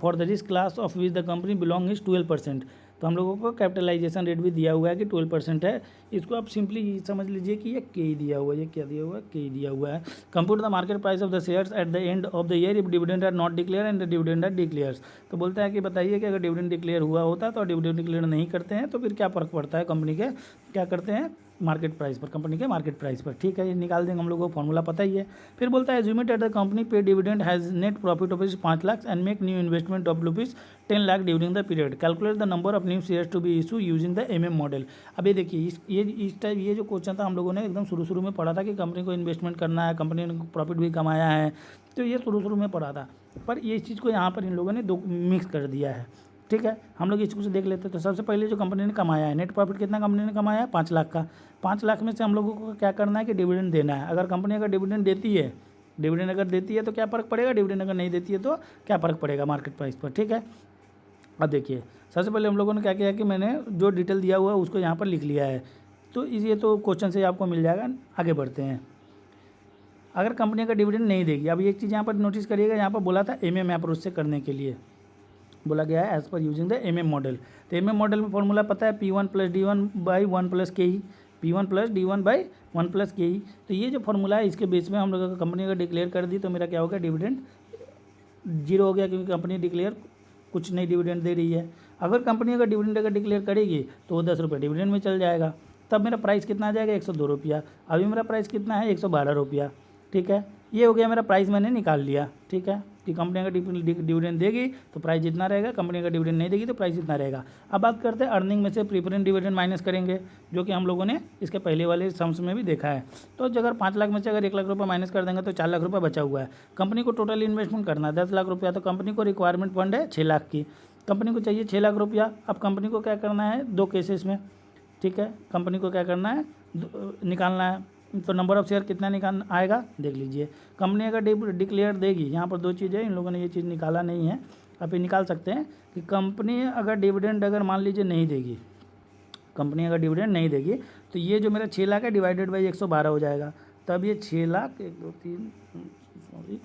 for the risk class of which the company belong is 12%। तो हम लोगों को कैपिटलाइजेशन रेट भी दिया हुआ है कि 12% है। इसको आप सिंपली समझ लीजिए कि ये के दिया हुआ है, ये क्या दिया हुआ है, के दिया हुआ है। Compute the market price of the shares at the end of the year if dividend are not declare and the dividend are declares. तो बोलता है कि बताइए कि अगर डिविडेंड डिक्लेयर हुआ होता तो डिविडेंड डिक्लेयर नहीं करते हैं तो फिर क्या फ़र्क पड़ता है, कंपनी के क्या करते हैं मार्केट प्राइस पर, कंपनी के मार्केट प्राइस पर। ठीक है, ये निकाल देंगे, हम लोग को फॉर्मूला पता ही है। फिर बोलता है assume at the company pay dividend has net profit of 5 lakh and make new investment of ₹10 lakh during the period, calculate the number of new shares to be issue using the MM model. अब ये देखिए, इस टाइप ये जो क्वेश्चन था हम लोगों ने एकदम शुरू में पढ़ा था कि कंपनी को इन्वेस्टमेंट करना है, कंपनी ने प्रॉफिट भी कमाया है, तो ये शुरू में पढ़ा था। पर ये चीज़ को यहाँ पर इन लोगों ने दो मिक्स कर दिया है। ठीक है, हम लोग इसको से देख लेते हैं। तो सबसे पहले जो कंपनी ने कमाया है, नेट प्रॉफिट कितना कंपनी ने कमाया है? 5 लाख का। 5 लाख में से हम लोगों को क्या करना है कि डिविडेंड देना है। अगर कंपनी अगर डिविडेंड देती है तो क्या फ़र्क पड़ेगा, डिविडेंड अगर नहीं देती है तो क्या फ़र्क पड़ेगा मार्केट प्राइस पर। ठीक है, अब देखिए सबसे पहले हम लोगों ने क्या किया कि मैंने जो डिटेल दिया हुआ है उसको यहाँ पर लिख लिया है। तो ये तो क्वेश्चन से आपको मिल जाएगा। आगे बढ़ते हैं। अगर कंपनी का डिविडेंड नहीं देगी, अब एक चीज़ यहाँ पर नोटिस करिएगा, यहाँ पर बोला था MM अप्रोच से करने के लिए बोला गया है, as per using the MM model. तो MM मॉडल में फॉर्मूला पता है, P1 + D1 / 1 + KE, P1 + D1 / 1 + KE। तो ये जो फॉर्मूला है इसके बेस में हम लोग कंपनी का डिक्लेयर कर दी, तो मेरा क्या हो गया, डिविडेंड 0 हो गया, क्योंकि कंपनी डिक्लेयर कुछ नहीं डिविडेंड दे रही है। अगर कंपनी अगर डिविडेंड अगर डिक्लेयर करेगी तो वो 10 रुपये डिविडेंड में चल जाएगा, तब मेरा प्राइस कितना आ जाएगा, 102 रुपया। अभी मेरा प्राइस कितना है, 112 रुपया। ठीक है, ये हो गया मेरा प्राइस, मैंने निकाल लिया। ठीक है, कि कंपनी अगर डिविडेंड देगी तो प्राइस जितना रहेगा, कंपनी अगर डिविडेंड नहीं देगी तो प्राइस जितना रहेगा। अब बात करते हैं अर्निंग में से प्रीफरेंस डिविडेंड माइनस करेंगे, जो कि हम लोगों ने इसके पहले वाले सम्स में भी देखा है। तो अगर 5 लाख में से अगर 1 लाख रुपये माइनस कर देंगे तो 4 लाख रुपये बचा हुआ है। कंपनी को टोटल इन्वेस्टमेंट करना है 10 लाख रुपया, तो कंपनी को रिक्वायरमेंट फंड है 6 लाख की, कंपनी को चाहिए 6 लाख रुपया। अब कंपनी को क्या करना है, 2 केसेस में, ठीक है, कंपनी को क्या करना है, निकालना है। तो नंबर ऑफ शेयर कितना निकाल आएगा देख लीजिए। कंपनी अगर डिक्लेयर देगी, यहाँ पर 2 चीज़ें, इन लोगों ने ये चीज़ निकाला नहीं है, आप ये निकाल सकते हैं कि कंपनी अगर डिविडेंड अगर मान लीजिए नहीं देगी, कंपनी अगर डिविडेंड नहीं देगी तो ये जो मेरा 6 लाख है डिवाइडेड बाई 112 हो जाएगा। तब ये 6 लाख 1 2 3 सॉरी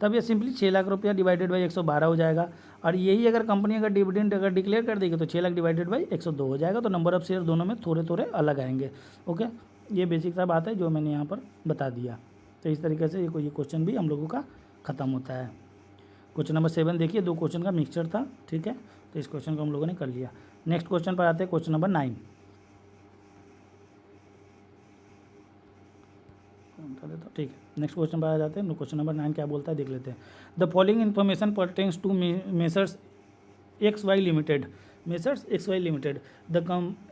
तब ये सिंपली 6 लाख रुपया डिवाइडेड बाई 112 हो जाएगा। और यही अगर कंपनी अगर डिविडेंड अगर डिक्लेयर कर देगी तो 6 लाख डिवाइडेड बाई 102 हो जाएगा। तो नंबर ऑफ शेयर दोनों में थोड़े थोड़े अलग आएंगे। ओके, ये बेसिक सा बात है जो मैंने यहाँ पर बता दिया। तो इस तरीके से ये क्वेश्चन भी हम लोगों का ख़त्म होता है। क्वेश्चन नंबर 7 देखिए, 2 क्वेश्चन का मिक्सचर था। ठीक है, तो इस क्वेश्चन को हम लोगों ने कर लिया। नेक्स्ट क्वेश्चन पर आते हैं, क्वेश्चन नंबर 9। ठीक है, नेक्स्ट क्वेश्चन पर आ जाते हैं। क्वेश्चन नंबर 9 क्या बोलता है देख लेते हैं। The following information pertains to messrs XY limited, messrs XY limited. The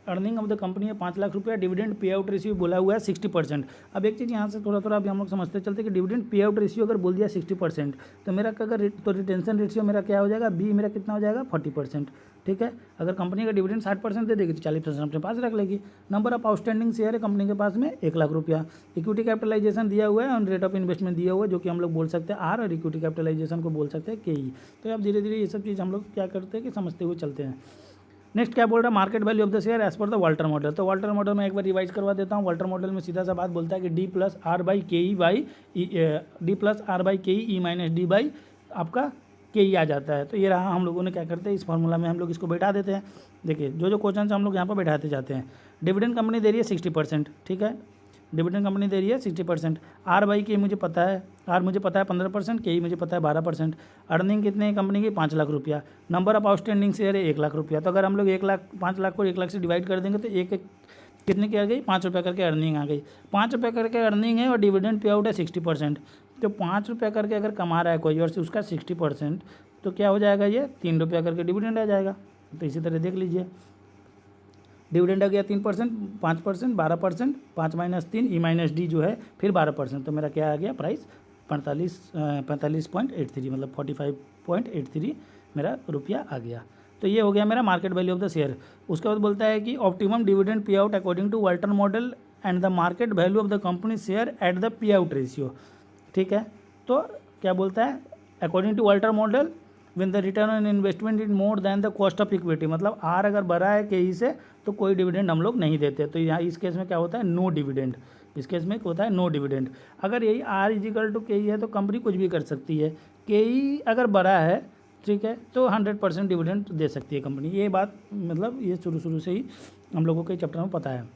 earning of the company है 5 लाख रुपया, डिविडेंड पे आउट रेशियो बोला हुआ है 60%। अब एक चीज़ यहाँ से थोड़ा अभी हम लोग समझते चलते कि डिविडेंड पे आउट रेशियो अगर बोल दिया 60%, तो मेरा अगर तो रिटेंशन रेशियो मेरा क्या हो जाएगा, बी मेरा कितना हो जाएगा 40%। ठीक है, अगर कंपनी का डिविडेंड 60% दे देगी तो 40% अपने पास रख लेगी। नंबर ऑफ आउटस्टैंडिंग शेयर है कंपनी के पास में 1 लाख रुपया। इक्विटी कैपिटलाइजेशन दिया हुआ है और रेट ऑफ इन्वेस्टमेंट दिया हुआ है, जो कि हम लोग बोल सकते हैं आर, और इक्विटी कैपिटलाइजेशन को बोल सकते हैं KE। तो अब धीरे धीरे ये सब चीज़ हम लोग क्या करते हैं कि समझते हुए चलते हैं। नेक्स्ट क्या बोल रहा है, market value of the share as per the Walter model. तो वाल्टर मॉडल में एक बार रिवाइज करवा देता हूँ। वाल्टर मॉडल में सीधा सा बात बोलता है कि D + R / KE - D by आपका KE आ जाता है। तो ये रहा, हम लोगों ने क्या करते हैं इस फार्मूला में हम लोग इसको बैठा देते हैं। देखिए जो क्वेश्चन हम लोग यहाँ पर बैठाते जाते हैं। डिविडेंड कंपनी दे रही है 60%, ठीक है, डिविडेंड कंपनी दे रही है 60%। R/K मुझे पता है, R मुझे पता है 15%, KE मुझे पता है 12%। अर्निंग कितने है कंपनी की, 5 लाख रुपया। नंबर ऑफ आउटस्टैंडिंग शेयर है 1 लाख रुपया। तो अगर हम लोग 5 लाख को 1 लाख से डिवाइड कर देंगे तो एक कितने की आ गई, 5 रुपये करके अर्निंग आ गई। 5 रुपये करके अर्निंग है और डिविडेंड पे आउट है 60%। तो 5 रुपये करके अगर कमा रहा है कोई और से उसका 60%, तो क्या हो जाएगा, ये 3 रुपया करके डिविडेंड आ जाएगा। तो इसी तरह देख लीजिए, डिविडेंड आ गया 3%, 5%, 12%, 5 - 3 E - D जो है फिर 12%। तो मेरा क्या आ गया प्राइस 45.83, मतलब 45.83 मेरा रुपया आ गया। तो ये हो गया मेरा market value of the share. उसके बाद बोलता है कि ऑप्टिमम डिविडेंड पे out according to Walter model and the market value of the company share at the pay out ratio. ठीक है, तो क्या बोलता है, according to Walter model when the return on investment is more than the cost of equity, मतलब R अगर बढ़ा है KE से तो कोई डिविडेंड हम लोग नहीं देते। तो यहाँ इस केस में क्या होता है, नो डिविडेंड। इस केस में होता है नो डिविडेंड। अगर यही R = KE है तो कंपनी कुछ भी कर सकती है। KE अगर बढ़ा है, ठीक है, तो 100% डिविडेंड दे सकती है कंपनी। ये बात मतलब ये शुरू से ही हम लोगों के चैप्टर में पता है,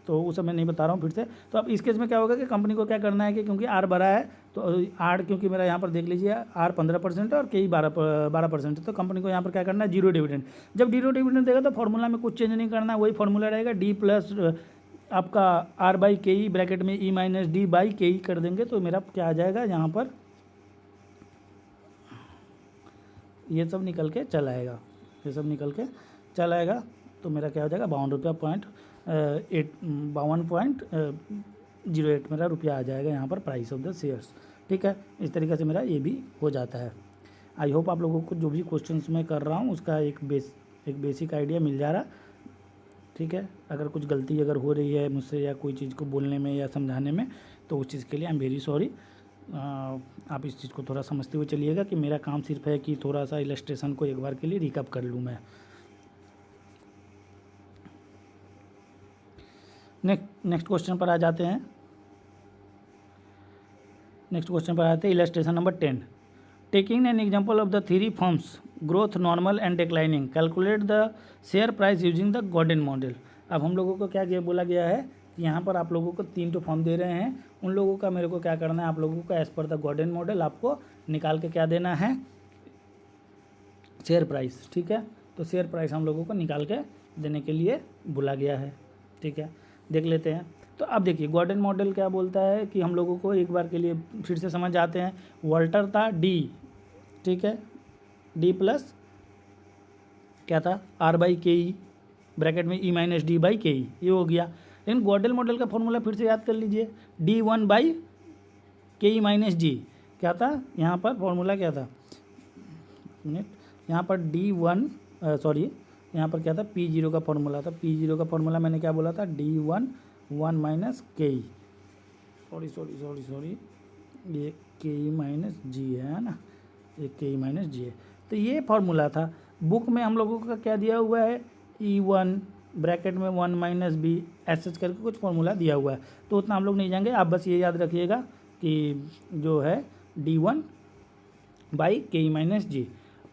तो वो सब मैं नहीं बता रहा हूँ फिर से। तो अब इस केस में क्या होगा कि कंपनी को क्या करना है कि क्योंकि R बढ़ा है तो R, क्योंकि मेरा यहाँ पर देख लीजिए R 15% है और KE 12% है, तो कंपनी को यहाँ पर क्या करना है, 0 डिविडेंड। जब 0 डिविडेंड देगा तो फॉर्मूला में कुछ चेंज नहीं करना है, वही फॉर्मूला रहेगा D + आपका आर बाई के ई ब्रैकेट में ई माइनस डी बाई के ई कर देंगे तो मेरा क्या आ जाएगा, यहाँ पर ये सब निकल के चला आएगा, ये सब निकल के चला आएगा तो मेरा क्या हो जाएगा 52.08 मेरा रुपया आ जाएगा यहाँ पर प्राइस ऑफ द शेयर्स। ठीक है, इस तरीके से मेरा ये भी हो जाता है। आई होप आप लोगों को जो भी क्वेश्चंस मैं कर रहा हूँ उसका एक बेसिक आइडिया मिल जा रहा। ठीक है, अगर कुछ गलती अगर हो रही है मुझसे या कोई चीज़ को बोलने में या समझाने में तो उस चीज़ के लिए आई एम वेरी सॉरी। आप इस चीज़ को थोड़ा समझते हुए चलिएगा कि मेरा काम सिर्फ है कि थोड़ा सा इलस्ट्रेशन को एक बार के लिए रिकअप कर लूँ मैं। नेक्स्ट क्वेश्चन पर आ जाते हैं। नेक्स्ट क्वेश्चन पर आते हैं illustration number 10। Taking an example of the three forms growth, normal and declining, calculate the share price using the Gordon model. अब हम लोगों को क्या बोला गया है कि यहाँ पर आप लोगों को 3 तो फॉर्म दे रहे हैं, उन लोगों का मेरे को क्या करना है, आप लोगों को as per the Gordon model आपको निकाल के क्या देना है, शेयर प्राइस। ठीक है, तो शेयर प्राइस हम लोगों को निकाल के देने के लिए बोला गया है। ठीक है, देख लेते हैं। तो अब देखिए गॉर्डन मॉडल क्या बोलता है कि हम लोगों को एक बार के लिए फिर से समझ आते हैं। वॉल्टर था डी, ठीक है, डी प्लस क्या था आर बाई के ई ब्रैकेट में ई माइनस डी बाई के ई, ये हो गया। लेकिन गॉर्डन मॉडल का फॉर्मूला फिर से याद कर लीजिए, डी वन बाई के ई माइनस जी क्या था, यहाँ पर फॉर्मूला क्या था, यहाँ पर डी वन सॉरी यहाँ पर क्या था, पी जीरो का फॉर्मूला था। पी जीरो का फॉर्मूला मैंने क्या बोला था, डी वन वन माइनस के ई, सॉरी ये के ई माइनस जी है ना, ये के ई माइनस जी है। तो ये फॉर्मूला था। बुक में हम लोगों का क्या दिया हुआ है, ई वन ब्रैकेट में वन माइनस बी ऐसे करके कुछ फॉर्मूला दिया हुआ है, तो उतना हम लोग नहीं जाएंगे। आप बस ये याद रखिएगा कि जो है डी वन बाई के ई माइनस जी।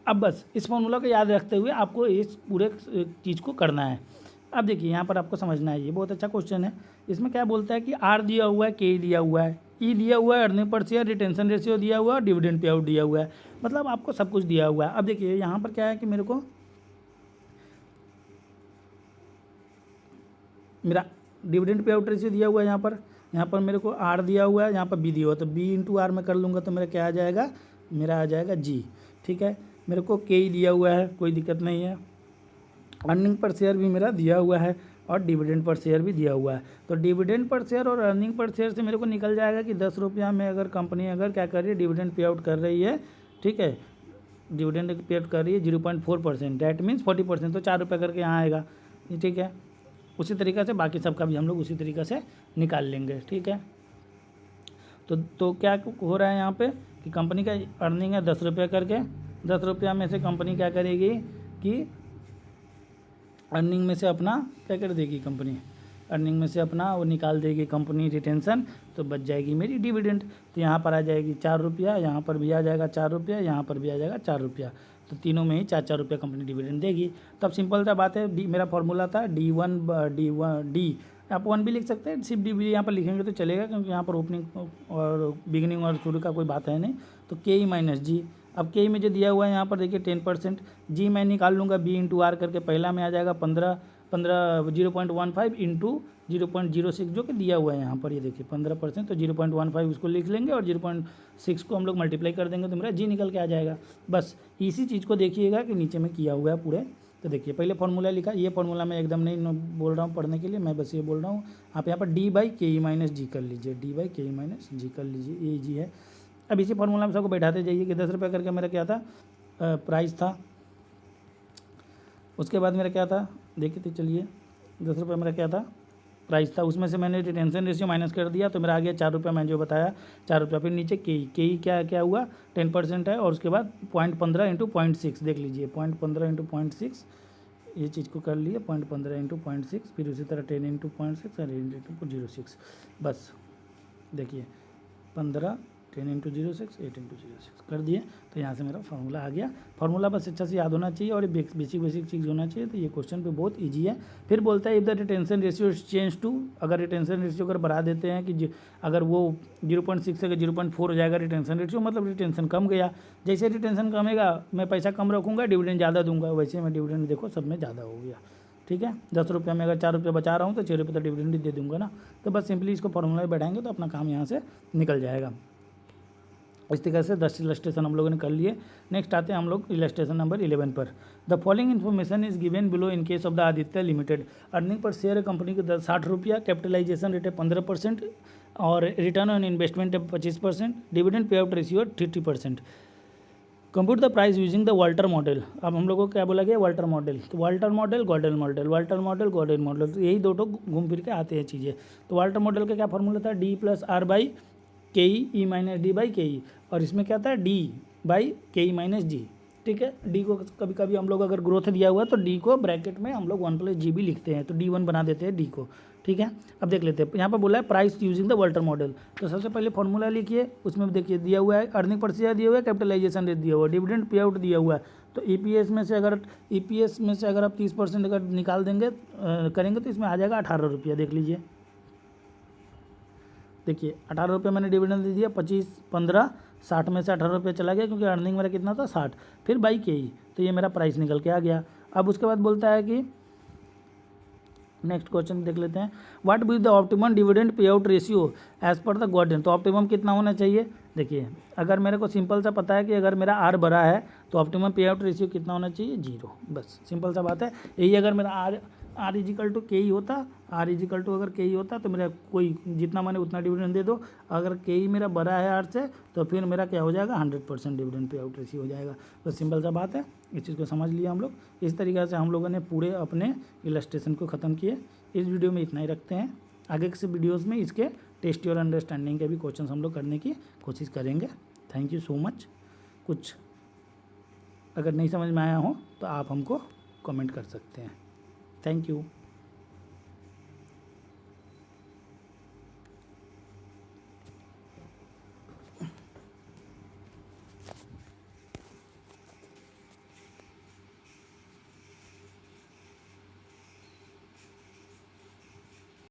अब बस इस फॉर्मूला को याद रखते हुए आपको इस पूरे चीज़ को करना है। अब देखिए यहाँ पर आपको समझना है, ये बहुत अच्छा क्वेश्चन है। इसमें क्या बोलता है कि आर दिया हुआ है, के दिया हुआ है, ई दिया हुआ है, earning per share, retention ratio दिया हुआ है और डिविडेंड पे आउट दिया हुआ है, मतलब आपको सब कुछ दिया हुआ है। अब देखिए यहाँ पर क्या है कि मेरे को मेरा डिविडेंड पे आउट रेशियो दिया हुआ है, यहाँ पर मेरे को आर दिया हुआ है, यहाँ पर बी दिया हुआ है, तो बी इंटू आर में कर लूँगा तो मेरा क्या आ जाएगा, मेरा आ जाएगा जी। ठीक है, मेरे को के ही दिया हुआ है, कोई दिक्कत नहीं है। अर्निंग पर शेयर भी मेरा दिया हुआ है और डिविडेंड पर शेयर भी दिया हुआ है। तो डिविडेंड पर शेयर और अर्निंग पर शेयर से मेरे को निकल जाएगा कि 10 रुपया में अगर कंपनी अगर क्या कर रही है, डिविडेंड पे आउट कर रही है, ठीक है, डिविडेंड पे आउट कर रही है 0.4%, डैट मीन्स 40%, तो 4 रुपये करके यहाँ आएगा। ठीक है, उसी तरीक़े से बाकी सबका भी हम लोग उसी तरीक़े से निकाल लेंगे। ठीक है, तो क्या हो रहा है यहाँ पे कि कंपनी का अर्निंग है 10 रुपये करके, 10 रुपया में से कंपनी क्या करेगी कि अर्निंग में से अपना क्या कर देगी, कंपनी अर्निंग में से अपना वो निकाल देगी कंपनी रिटेंशन, तो बच जाएगी मेरी डिविडेंड। तो यहाँ पर आ जाएगी 4 रुपया, यहाँ पर भी आ जाएगा 4 रुपया, यहाँ पर भी आ जाएगा 4 रुपया, तो तीनों में ही 4-4 रुपया कंपनी डिविडेंड देगी। तब सिंपल सा बात है, डी मेरा फॉर्मूला था डी डी आप 1 भी लिख सकते हैं, सिर्फ डी यहाँ पर लिखेंगे तो चलेगा क्योंकि यहाँ पर ओपनिंग और बिगिनिंग और शुरू का कोई बात है नहीं। तो के ई माइनस जी, अब के ई में जो दिया हुआ है यहाँ पर देखिए 10%, जी मैं निकाल लूँगा बी इंटू आर करके, पहला में आ जाएगा 0.15 इंटू 0.06 जो कि दिया हुआ है यहाँ पर, ये देखिए 15%, तो 0.15 उसको लिख लेंगे और 0.6 को हम लोग मल्टीप्लाई कर देंगे तो मेरा जी निकल के आ जाएगा। बस इसी चीज़ को देखिएगा कि नीचे में किया हुआ है पूरे। तो देखिए पहले फार्मूला लिखा, ये फार्मूला मैं एकदम नहीं बोल रहा हूँ पढ़ने के लिए, मैं बस ये बोल रहा हूँ, आप यहाँ पर डी बाई के ई माइनस जी कर लीजिए, डी बाई के ई माइनस जी कर लीजिए, ये जी है। अब इसी फार्मूला में सबको बैठाते जाइए कि 10 रुपये करके मेरा क्या था, प्राइस था। उसके बाद मेरा क्या था, देखिए तो चलिए 10 रुपये मेरा क्या था, प्राइस था, उसमें से मैंने रिटेंशन रेशियो माइनस कर दिया तो मेरा आ गया 4 रुपया, मैंने जो बताया 4 रुपया। फिर नीचे के ई क्या हुआ 10% है, और उसके बाद 0.15 इंटू 0.6 देख लीजिए, 0.15 इंटू 0.6 ये चीज़ को कर लिए, 0.15 इंटू 0.6, फिर उसी तरह 10 इंटू 0.6 और 0.06, बस देखिए 15 10 इंटू 06 8 इंटू 06 कर दिए। तो यहाँ से मेरा फार्मूला आ गया। फार्मूला बस अच्छा से याद होना चाहिए और बेसिक चीज़ होना चाहिए, तो ये क्वेश्चन पे बहुत इजी है। फिर बोलता है if the retention ratio change to, अगर रिटेंशन रेशियो अगर बढ़ा देते हैं कि अगर वो 0.6 से 0.4 हो जाएगा रिटेंशन रेशियो, मतलब रिटेंशन कम गया। जैसे रिटेंशन कमेगा मैं पैसा कम रखूँगा, डिविडेंड ज़्यादा दूंगा, वैसे मैं डिविडेंड देखो सब में ज़्यादा हो गया। ठीक है। 10 रुपये में अगर 4 रुपये बचा रहा हूँ तो 6 रुपये तो डिविडेंड दे दूंगा ना। तो बस सिंपली इसको फॉर्मूला में बैठाएंगे तो अपना काम यहाँ से निकल जाएगा। इस तरीके से 10 इलस्ट्रेशन हम लोगों ने कर लिए। नेक्स्ट आते हैं हम लोग इलस्ट्रेशन नंबर 11 पर। The following information is given below in case of the Aditya limited. Earning per share है कंपनी के 60 रुपया, कैपिटलाइजेशन रेट है 15% और रिटर्न ऑन इन्वेस्टमेंट है 25%, डिविडेंड पे out ratio 30%। Compute the price using the Walter model. अब हम लोगों को क्या बोला गया, वाल्टर मॉडल। तो Walter model, Gordon model, Walter model, Gordon model, तो यही दो घूम फिर के आते हैं चीज़ें। तो वाल्टर मॉडल का क्या फॉर्मूला था, डी प्लस आर बाई के ई माइनस डी बाई के ई, और इसमें क्या था, डी बाई के ई माइनस जी। ठीक है, डी को कभी कभी हम लोग अगर ग्रोथ दिया हुआ है तो डी को ब्रैकेट में हम लोग 1 प्लस जी भी लिखते हैं, तो D1 बना देते हैं डी को। ठीक है, अब देख लेते हैं। यहाँ पर बोला है price using the Walter model. तो सबसे पहले फॉर्मूला लिखिए, उसमें देखिए दिया हुआ है अर्निंग पर शेयर दिया हुआ है, कैपिटलाइजेशन रेट दिया हुआ है, डिविडेंड पे आउट दिया हुआ है। तो ईपीएस में से अगर आप 30% अगर निकाल देंगे करेंगे तो इसमें आ जाएगा 18 रुपया। देख लीजिए, देखिए 18 रुपये मैंने डिविडेंड दे दिया, 25, 15, 60 में से 18 रुपये चला गया क्योंकि अर्निंग मेरा कितना था 60, फिर बाई के ई, तो ये मेरा प्राइस निकल के आ गया। अब उसके बाद बोलता है कि नेक्स्ट क्वेश्चन देख लेते हैं, what will the optimum dividend पे out ratio as per the Gordon. तो ऑप्टिमम कितना होना चाहिए, देखिए अगर मेरे को सिंपल सा पता है कि अगर मेरा आर बड़ा है तो ऑप्टिमम पे आउट रेशियो कितना होना चाहिए, 0। बस सिंपल सा बात है यही। अगर मेरा आर इजिकल टू के ई होता, आर इजिकल टू अगर के ई होता तो मेरा कोई जितना मैंने उतना डिविडेंड दे दो। अगर के ई मेरा बड़ा है आर से तो फिर मेरा क्या हो जाएगा, 100% डिविडेंड पे आउट रेशियो हो जाएगा। तो सिंपल सा बात है, इस चीज़ को समझ लिया हम लोग। इस तरीके से हम लोगों ने पूरे अपने इलस्ट्रेशन को ख़त्म किए। इस वीडियो में इतना ही रखते हैं। आगे के वीडियोज़ में इसके टेस्ट और अंडरस्टैंडिंग के भी क्वेश्चन हम लोग करने की कोशिश करेंगे। Thank you so much. कुछ अगर नहीं समझ में आया हो तो आप हमको कमेंट कर सकते हैं। Thank you.